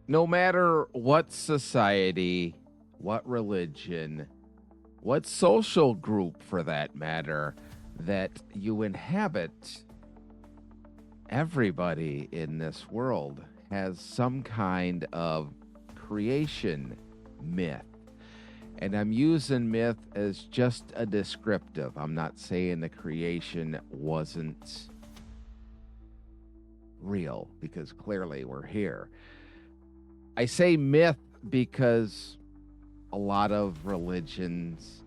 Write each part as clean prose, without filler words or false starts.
No matter what society, what religion, what social group for that matter that you inhabit, everybody in this world has some kind of creation myth. And I'm using myth as just a descriptive. I'm not saying the creation wasn't real because clearly we're here. I say myth because a lot of religions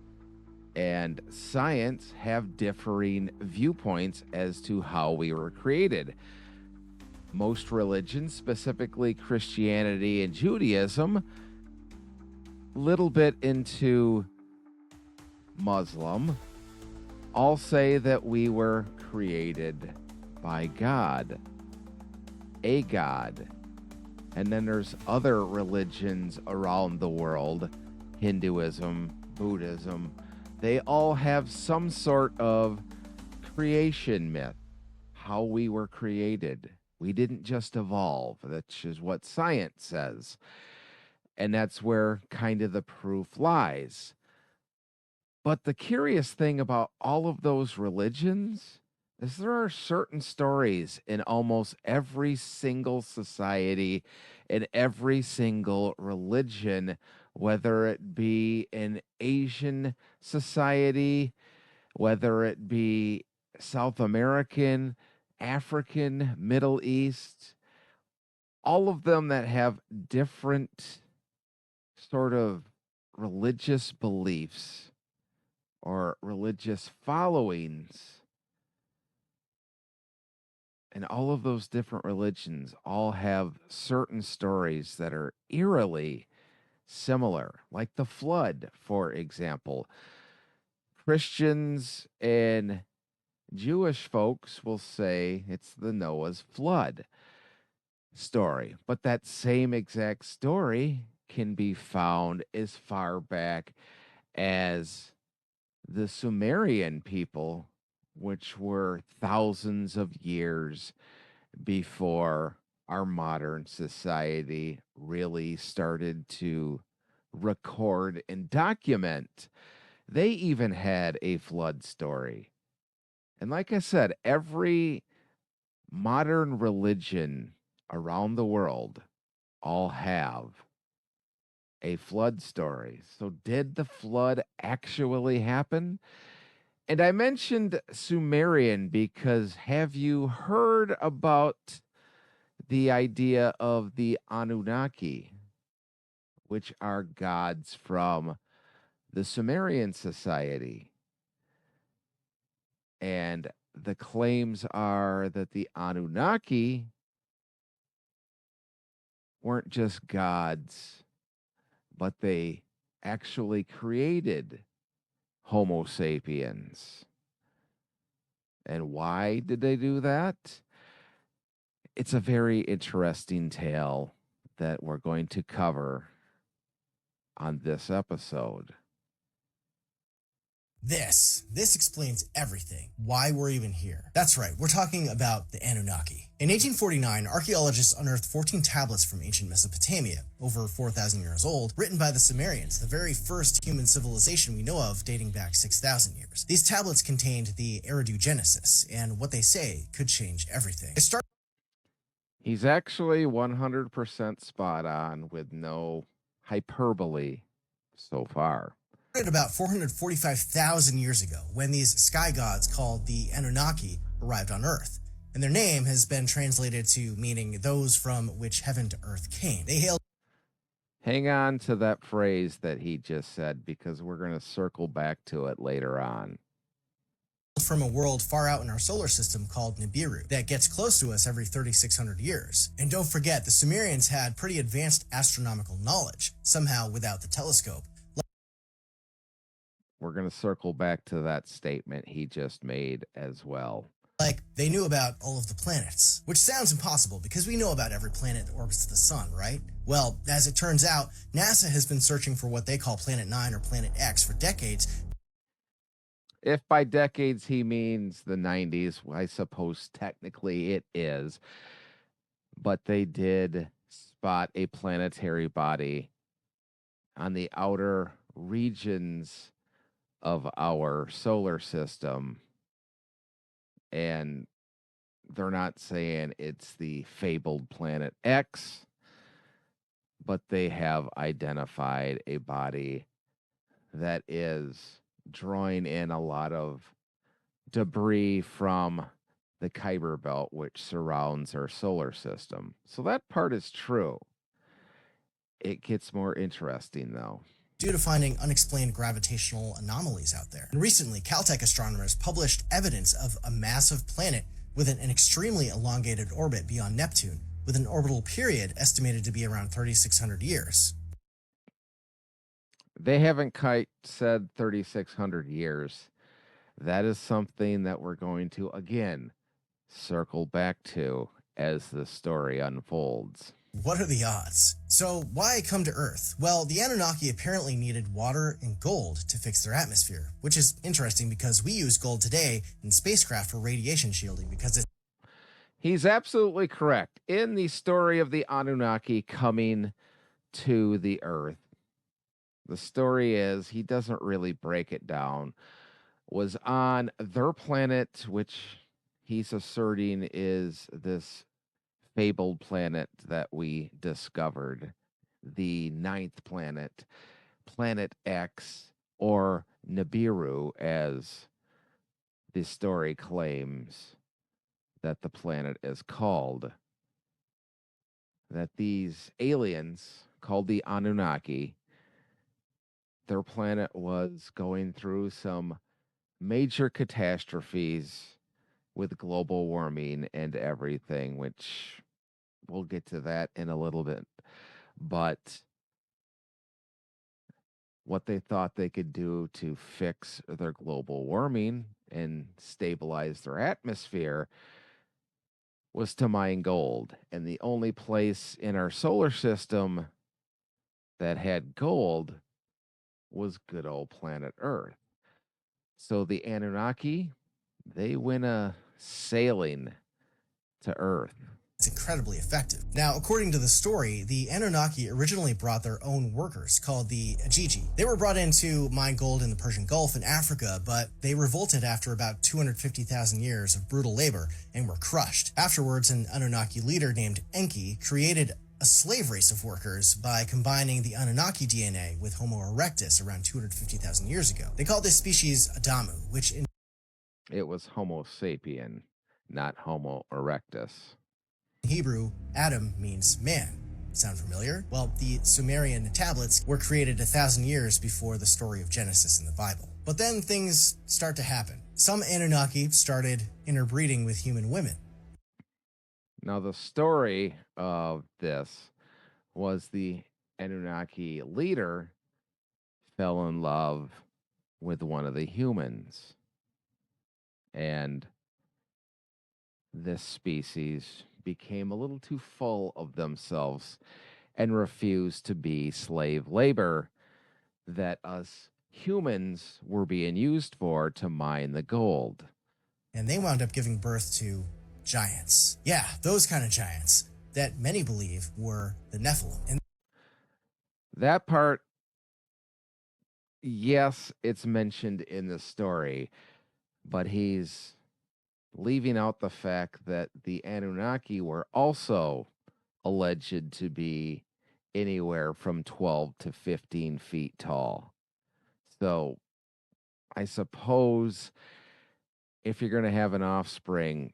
and science have differing viewpoints as to how we were created. Most religions, specifically Christianity and Judaism, little bit into Muslim, all say that we were created by God, a God. And then there's other religions around the world, Hinduism, Buddhism. They all have some sort of creation myth, how we were created. We didn't just evolve, which is what science says. And that's where kind of the proof lies. But the curious thing about all of those religions is there are certain stories in almost every single society, in every single religion, whether it be an Asian society, whether it be South American, African, Middle East, all of them that have different sort of religious beliefs or religious followings. And all of those different religions all have certain stories that are eerily similar, like the flood, for example. Christians and Jewish folks will say it's the Noah's flood story, but that same exact story can be found as far back as the Sumerian people, which were thousands of years before our modern society really started to record and document. They even had a flood story. And like I said, every modern religion around the world all have a flood story. So, did the flood actually happen? And I mentioned Sumerian because have you heard about the idea of the Anunnaki, which are gods from the Sumerian society? And the claims are that the Anunnaki weren't just gods, but they actually created Homo sapiens. And why did they do that? It's a very interesting tale that we're going to cover on this episode. This explains everything, why we're even here. That's right, we're talking about the Anunnaki. In 1849, archaeologists unearthed 14 tablets from ancient Mesopotamia, over 4,000 years old, written by the Sumerians, the very first human civilization we know of dating back 6,000 years. These tablets contained the Eridu-Genesis, and what they say could change everything. He's actually 100% spot on with no hyperbole so far. About 445,000 years ago when these sky gods called the Anunnaki arrived on Earth. And their name has been translated to meaning those from which heaven to earth came. They hailed Hang on to that phrase that he just said because we're going to circle back to it later on. from a world far out in our solar system called Nibiru that gets close to us every 3,600 years. And don't forget, the Sumerians had pretty advanced astronomical knowledge, somehow without the telescope. We're going to circle back to that statement he just made as well. Like, they knew about all of the planets, which sounds impossible because we know about every planet that orbits the sun, right? Well, as it turns out, NASA has been searching for what they call Planet 9 or Planet X for decades. If by decades he means the 90s, I suppose technically it is. But they did spot a planetary body on the outer regions of our solar system. And they're not saying it's the fabled planet X, but they have identified a body that is drawing in a lot of debris from the Kuiper Belt, which surrounds our solar system. So that part is true. It gets more interesting, though, due to finding unexplained gravitational anomalies out there. And recently, Caltech astronomers published evidence of a massive planet with an extremely elongated orbit beyond Neptune, with an orbital period estimated to be around 3,600 years. They haven't quite said 3,600 years. That is something that we're going to, again, circle back to as the story unfolds. What are the odds? So why come to Earth? Well, the Anunnaki apparently needed water and gold to fix their atmosphere, which is interesting because we use gold today in spacecraft for radiation shielding because it's... He's absolutely correct. In the story of the Anunnaki coming to the Earth, the story is, he doesn't really break it down, was on their planet, which he's asserting is this fabled planet that we discovered, the ninth planet, Planet X, or Nibiru, as the story claims that the planet is called. That these aliens, called the Anunnaki, their planet was going through some major catastrophes with global warming and everything, which we'll get to that in a little bit. But what they thought they could do to fix their global warming and stabilize their atmosphere was to mine gold. And the only place in our solar system that had gold was good old planet Earth. So the Anunnaki, they went a sailing to Earth. It's incredibly effective. Now, according to the story, the Anunnaki originally brought their own workers called the Ajiji. They were brought in to mine gold in the Persian Gulf in Africa, but they revolted after about 250,000 years of brutal labor and were crushed. Afterwards, an Anunnaki leader named Enki created a slave race of workers by combining the Anunnaki DNA with Homo erectus around 250,000 years ago. They called this species Adamu, which in... It was Homo sapien, not Homo erectus. In Hebrew, Adam means man. Sound familiar? Well, the Sumerian tablets were created 1,000 years before the story of Genesis in the Bible. But then things start to happen. Some Anunnaki started interbreeding with human women. Now, the story of this was the Anunnaki leader fell in love with one of the humans. And this species became a little too full of themselves and refused to be slave labor that us humans were being used for to mine the gold. And they wound up giving birth to giants. Yeah, those kind of giants that many believe were the Nephilim. And that part, yes, it's mentioned in the story, but he's leaving out the fact that the Anunnaki were also alleged to be anywhere from 12 to 15 feet tall. So I suppose if you're going to have an offspring,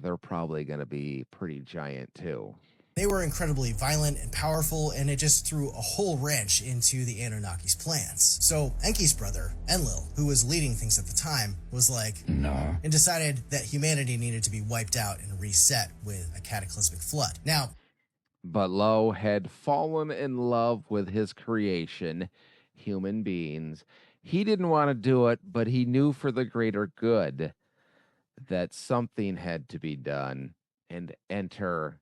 they're probably going to be pretty giant too. They were incredibly violent and powerful, and it just threw a whole wrench into the Anunnaki's plans. So Enki's brother, Enlil, who was leading things at the time, was like, no, and decided that humanity needed to be wiped out and reset with a cataclysmic flood. Now, but Lo had fallen in love with his creation, human beings. He didn't want to do it, but he knew for the greater good that something had to be done, and enter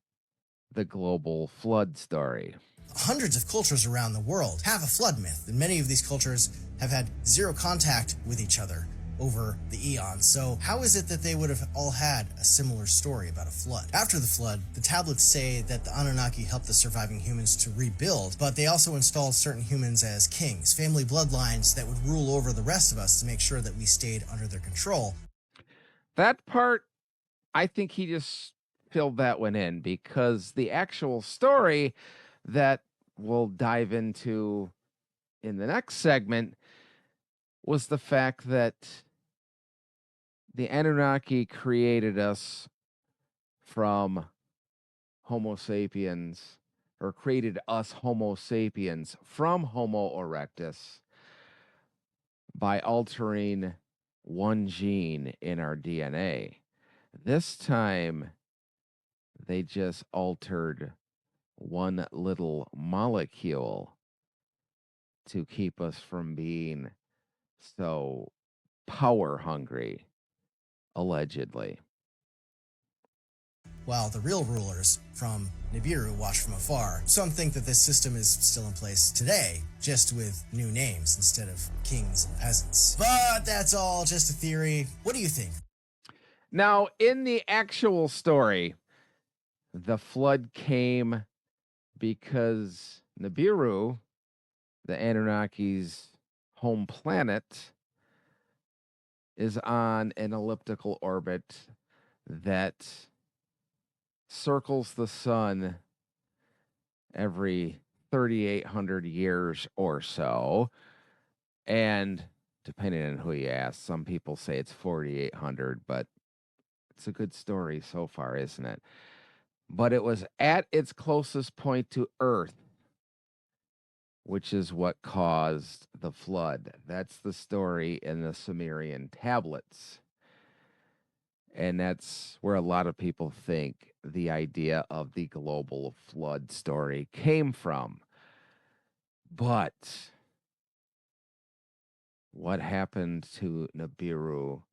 the global flood story. Hundreds of cultures around the world have a flood myth, and many of these cultures have had zero contact with each other over the eons. So how is it that they would have all had a similar story about a flood? After the flood, the tablets say that the Anunnaki helped the surviving humans to rebuild, but they also installed certain humans as kings, family bloodlines that would rule over the rest of us to make sure that we stayed under their control. That part, I think he just filled that one in, because the actual story that we'll dive into in the next segment was the fact that the Anunnaki created us from Homo sapiens, or created us Homo sapiens from Homo erectus by altering one gene in our DNA. This time, they just altered one little molecule to keep us from being so power hungry, allegedly. While the real rulers from Nibiru watch from afar. Some think that this system is still in place today, just with new names instead of kings and peasants. But that's all just a theory. What do you think? Now, in the actual story, the flood came because Nibiru, the Anunnaki's home planet, is on an elliptical orbit that circles the sun every 3,800 years or so. And depending on who you ask, some people say it's 4,800, but it's a good story so far, isn't it? But it was at its closest point to Earth, which is what caused the flood. That's the story in the Sumerian tablets. And that's where a lot of people think the idea of the global flood story came from. But what happened to Nibiru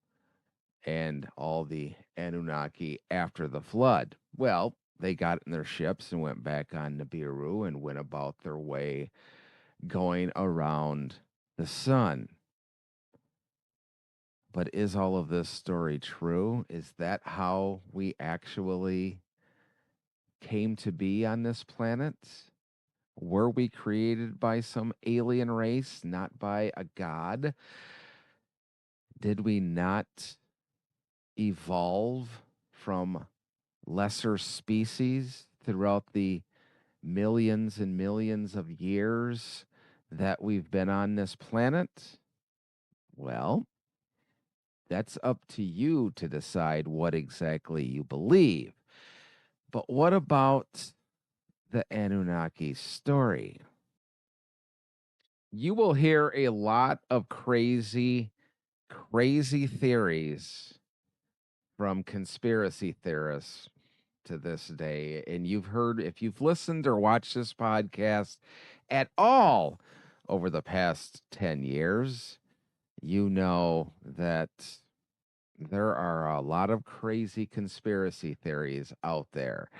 and all the Anunnaki after the flood? Well, they got in their ships and went back on Nibiru and went about their way going around the sun. But is all of this story true? Is that how we actually came to be on this planet? Were we created by some alien race, not by a god? Did we not evolve from lesser species throughout the millions and millions of years that we've been on this planet? Well, that's up to you to decide what exactly you believe. But what about the Anunnaki story? You will hear a lot of crazy theories from conspiracy theorists to this day. And you've heard, if you've listened or watched this podcast at all over the past 10 years, you know that there are a lot of crazy conspiracy theories out there.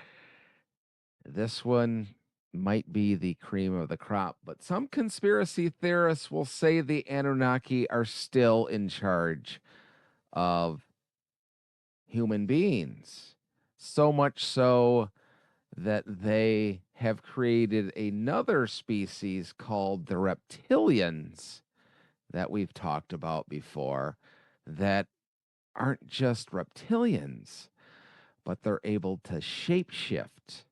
This one might be the cream of the crop, but some conspiracy theorists will say the Anunnaki are still in charge of human beings. So much so that they have created another species called the reptilians that we've talked about before, that aren't just reptilians, but they're able to shapeshift,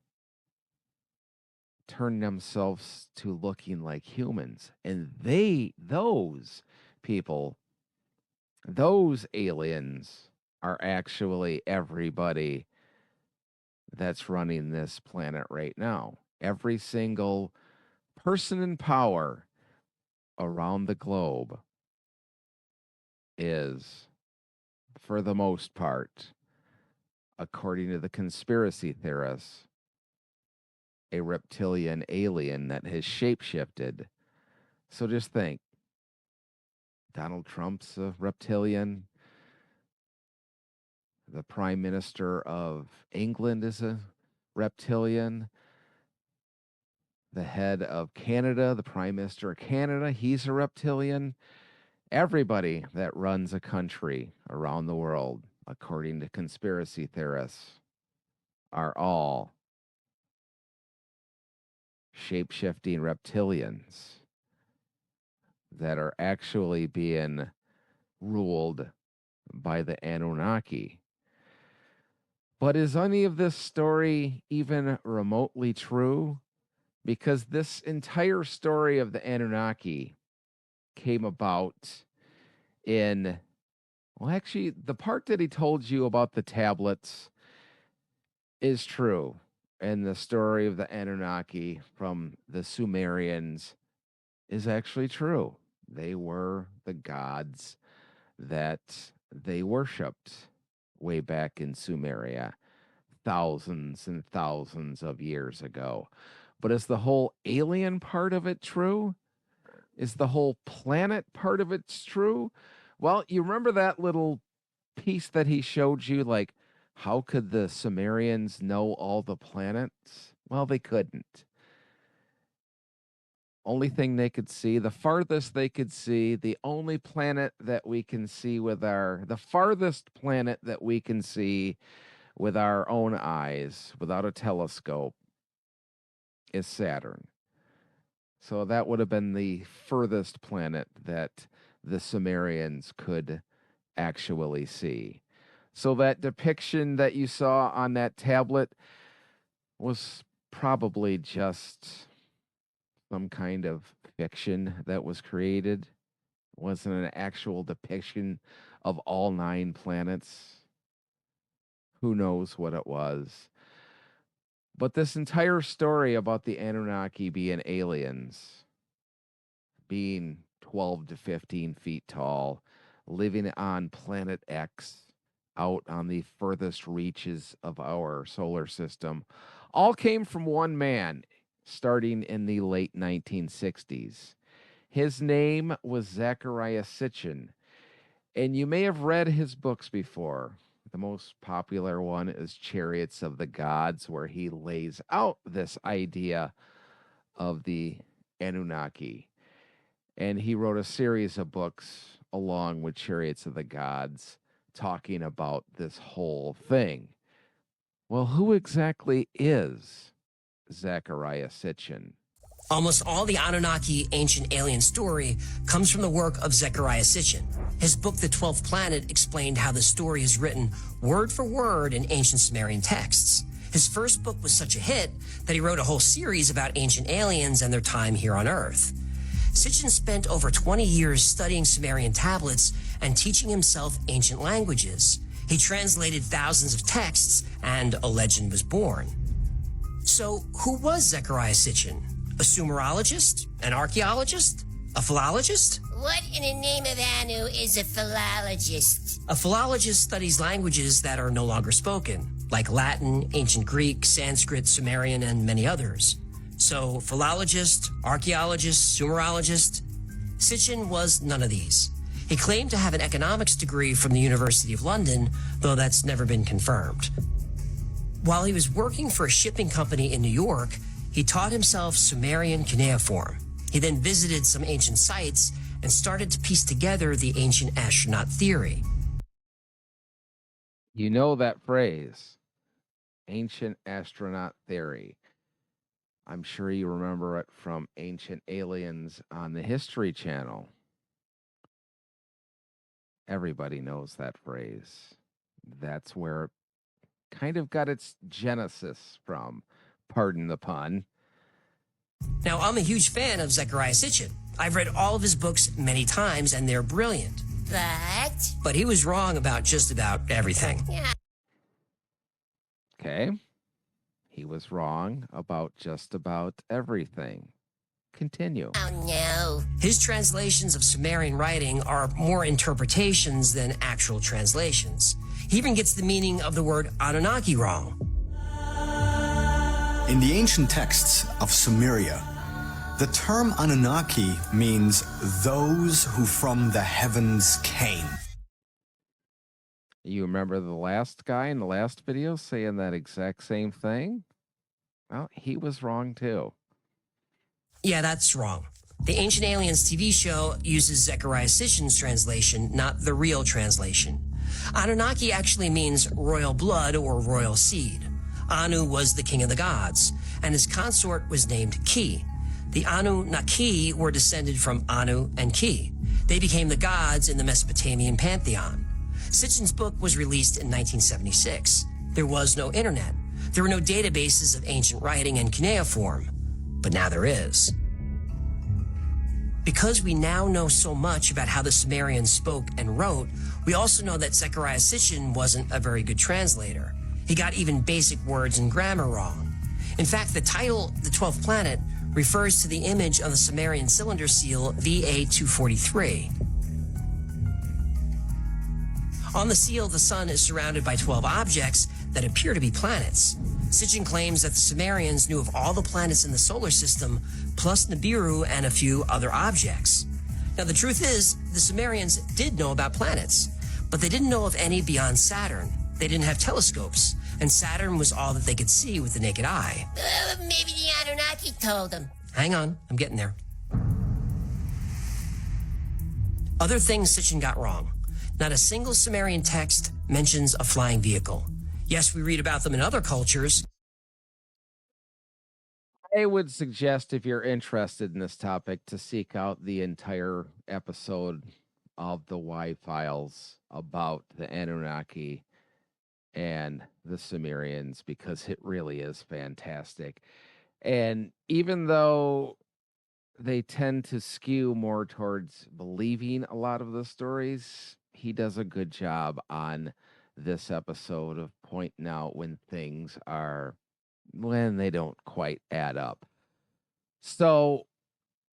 turn themselves to looking like humans. And those people, those aliens are actually everybody that's running this planet right now. Every single person in power around the globe is, for the most part, according to the conspiracy theorists, a reptilian alien that has shapeshifted. So just think, Donald Trump's a reptilian. The Prime Minister of England is a reptilian. The head of Canada, the Prime Minister of Canada, he's a reptilian. Everybody that runs a country around the world, according to conspiracy theorists, are all shape-shifting reptilians that are actually being ruled by the Anunnaki. But is any of this story even remotely true? Because this entire story of the Anunnaki came about in, well, actually, the part that he told you about the tablets is true. And the story of the Anunnaki from the Sumerians is actually true. They were the gods that they worshipped way back in Sumeria, thousands and thousands of years ago. But is the whole alien part of it true? Is the whole planet part of it true? Well, you remember that little piece that he showed you? Like, how could the Sumerians know all the planets? Well, they couldn't. Only thing they could see, the farthest they could see, the only planet that we can see with the farthest planet that we can see with our own eyes without a telescope is Saturn. So that would have been the furthest planet that the Sumerians could actually see. So that depiction that you saw on that tablet was probably just some kind of fiction that was created. It wasn't an actual depiction of all 9 planets. Who knows what it was? But this entire story about the Anunnaki being aliens, being 12 to 15 feet tall, living on planet X, out on the furthest reaches of our solar system, all came from one man starting in the late 1960s. His name was Zecharia Sitchin, and you may have read his books before. The most popular one is Chariots of the Gods, where he lays out this idea of the Anunnaki. And he wrote a series of books along with Chariots of the Gods talking about this whole thing. Well, who exactly is Zecharia Sitchin? Almost all the Anunnaki ancient alien story comes from the work of Zecharia Sitchin. His book, The 12th Planet, explained how the story is written word for word in ancient Sumerian texts. His first book was such a hit that he wrote a whole series about ancient aliens and their time here on Earth. Sitchin spent over 20 years studying Sumerian tablets and teaching himself ancient languages. He translated thousands of texts, and a legend was born. So, who was Zecharia Sitchin? A Sumerologist? An archaeologist? A philologist? What in the name of Anu is a philologist? A philologist studies languages that are no longer spoken, like Latin, ancient Greek, Sanskrit, Sumerian, and many others. So, philologist, archaeologist, Sumerologist. Sitchin was none of these. He claimed to have an economics degree from the University of London, though that's never been confirmed. While he was working for a shipping company in New York, he taught himself Sumerian cuneiform. He then visited some ancient sites and started to piece together the ancient astronaut theory. You know that phrase, ancient astronaut theory. I'm sure you remember it from Ancient Aliens on the History Channel. Everybody knows that phrase. That's where it kind of got its genesis from. Pardon the pun. Now, I'm a huge fan of Zecharia Sitchin. I've read all of his books many times, and they're brilliant. But he was wrong about just about everything. Yeah. Okay. He was wrong about just about everything. Continue. Oh, no. His translations of Sumerian writing are more interpretations than actual translations. He even gets the meaning of the word Anunnaki wrong. In the ancient texts of Sumeria, the term Anunnaki means those who from the heavens came. You remember the last guy in the last video saying that exact same thing? Well, he was wrong too. Yeah, that's wrong. The Ancient Aliens TV show uses Zecharia Sitchin's translation, not the real translation. Anunnaki actually means royal blood or royal seed. Anu was the king of the gods, and his consort was named Ki. The Anunnaki were descended from Anu and Ki. They became the gods in the Mesopotamian pantheon. Sitchin's book was released in 1976. There was no internet. There were no databases of ancient writing in cuneiform, but now there is. Because we now know so much about how the Sumerians spoke and wrote, we also know that Zecharia Sitchin wasn't a very good translator. He got even basic words and grammar wrong. In fact, the title, The 12th Planet, refers to the image on the Sumerian cylinder seal VA-243. On the seal, the sun is surrounded by 12 objects that appear to be planets. Sitchin claims that the Sumerians knew of all the planets in the solar system, plus Nibiru and a few other objects. Now, the truth is, the Sumerians did know about planets, but they didn't know of any beyond Saturn. They didn't have telescopes, and Saturn was all that they could see with the naked eye. Maybe the Anunnaki told them. Hang on, I'm getting there. Other things Sitchin got wrong. Not a single Sumerian text mentions a flying vehicle. Yes, we read about them in other cultures. I would suggest, if you're interested in this topic, to seek out the entire episode of the Y Files about the Anunnaki and the Sumerians, because it really is fantastic. And even though they tend to skew more towards believing a lot of the stories, he does a good job on this episode of pointing out when they don't quite add up. So,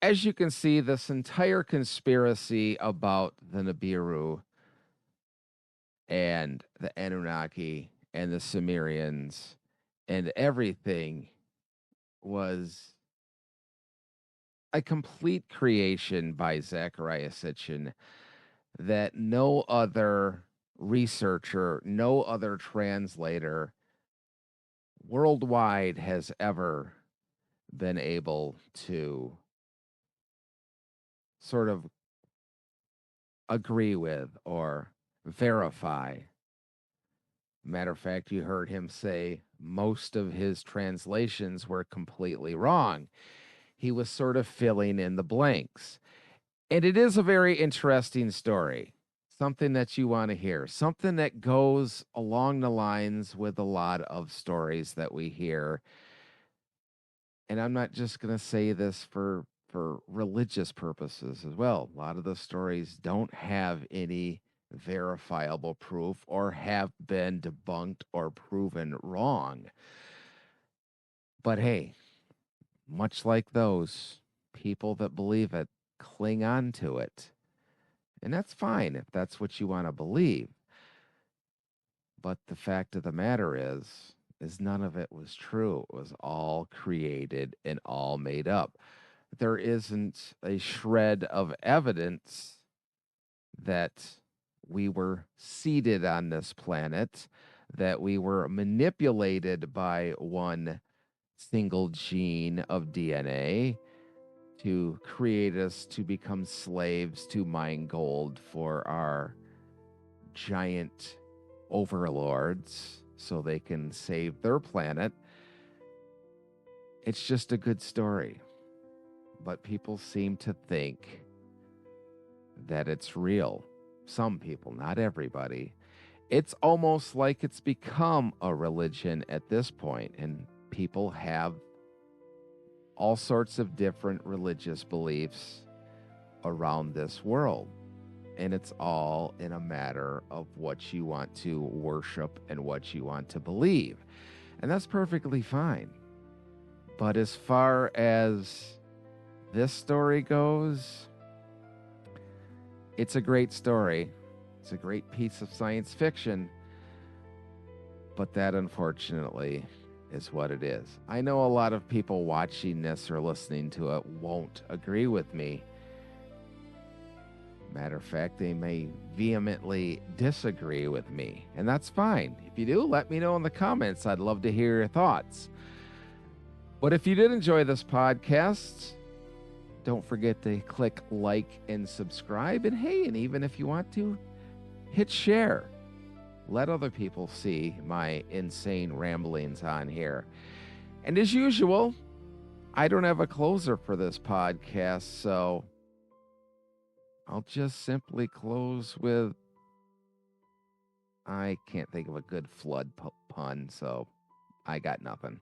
as you can see, this entire conspiracy about the Nibiru and the Anunnaki and the Sumerians and everything was a complete creation by Zecharia Sitchin that no other researcher, no other translator worldwide has ever been able to sort of agree with or verify. Matter of fact, you heard him say most of his translations were completely wrong. He was sort of filling in the blanks. And it is a very interesting story, something that you want to hear, something that goes along the lines with a lot of stories that we hear. And I'm not just going to say this for religious purposes as well. A lot of the stories don't have any verifiable proof or have been debunked or proven wrong. But hey, much like those, people that believe it cling on to it. And that's fine if that's what you want to believe. But the fact of the matter is none of it was true. It was all created and all made up. There isn't a shred of evidence that we were seeded on this planet, that we were manipulated by one single gene of DNA to create us to become slaves to mine gold for our giant overlords so they can save their planet. It's just a good story. But people seem to think that it's real. Some people, not everybody. It's almost like it's become a religion at this point, and people have all sorts of different religious beliefs around this world. And it's all in a matter of what you want to worship and what you want to believe. And that's perfectly fine. But as far as this story goes, it's a great story. It's a great piece of science fiction. But that, unfortunately, is what it is. I know a lot of people watching this or listening to it won't agree with me. Matter of fact, they may vehemently disagree with me, and that's fine. If you do, let me know in the comments. I'd love to hear your thoughts. But if you did enjoy this podcast, don't forget to click like and subscribe. And hey, and even if you want to, hit share. Let other people see my insane ramblings on here. And as usual, I don't have a closer for this podcast, so I'll just simply close with, I can't think of a good flood pun, so I got nothing.